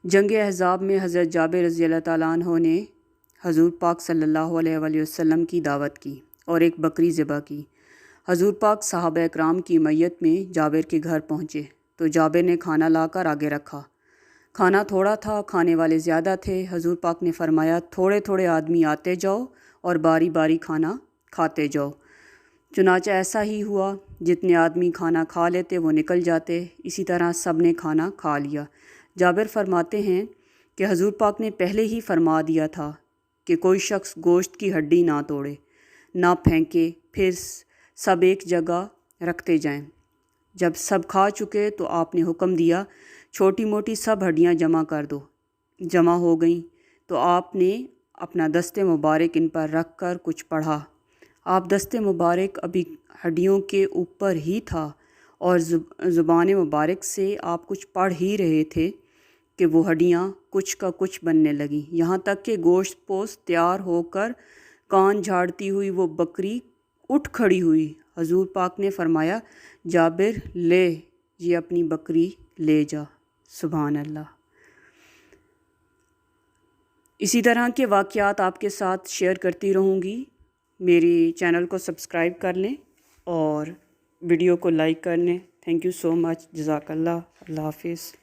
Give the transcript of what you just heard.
جنگ احزاب میں حضرت جابر رضی اللہ تعالیٰ عنہ نے حضور پاک صلی اللہ علیہ وآلہ وسلم کی دعوت کی اور ایک بکری ذبح کی۔ حضور پاک صحابہ اکرام کی میت میں جابر کے گھر پہنچے تو جابر نے کھانا لا کر آگے رکھا۔ کھانا تھوڑا تھا، کھانے والے زیادہ تھے۔ حضور پاک نے فرمایا، تھوڑے تھوڑے آدمی آتے جاؤ اور باری باری کھانا کھاتے جاؤ۔ چنانچہ ایسا ہی ہوا، جتنے آدمی کھانا کھا لیتے وہ نکل جاتے، اسی طرح سب نے کھانا کھا لیا۔ جابر فرماتے ہیں کہ حضور پاک نے پہلے ہی فرما دیا تھا کہ کوئی شخص گوشت کی ہڈی نہ توڑے، نہ پھینکے، پھر سب ایک جگہ رکھتے جائیں۔ جب سب کھا چکے تو آپ نے حکم دیا، چھوٹی موٹی سب ہڈیاں جمع کر دو۔ جمع ہو گئیں تو آپ نے اپنا دست مبارک ان پر رکھ کر کچھ پڑھا۔ آپ دست مبارک ابھی ہڈیوں کے اوپر ہی تھا اور زبان مبارک سے آپ کچھ پڑھ ہی رہے تھے کہ وہ ہڈیاں کچھ کا کچھ بننے لگیں، یہاں تک کہ گوشت پوست تیار ہو کر کان جھاڑتی ہوئی وہ بکری اٹھ کھڑی ہوئی۔ حضور پاک نے فرمایا، جابر لے، یہ اپنی بکری لے جا۔ سبحان اللہ۔ اسی طرح کے واقعات آپ کے ساتھ شیئر کرتی رہوں گی۔ میری چینل کو سبسکرائب کر لیں اور ویڈیو کو لائک کر لیں۔ تھینک یو سو مچ۔ جزاک اللہ۔ اللہ حافظ۔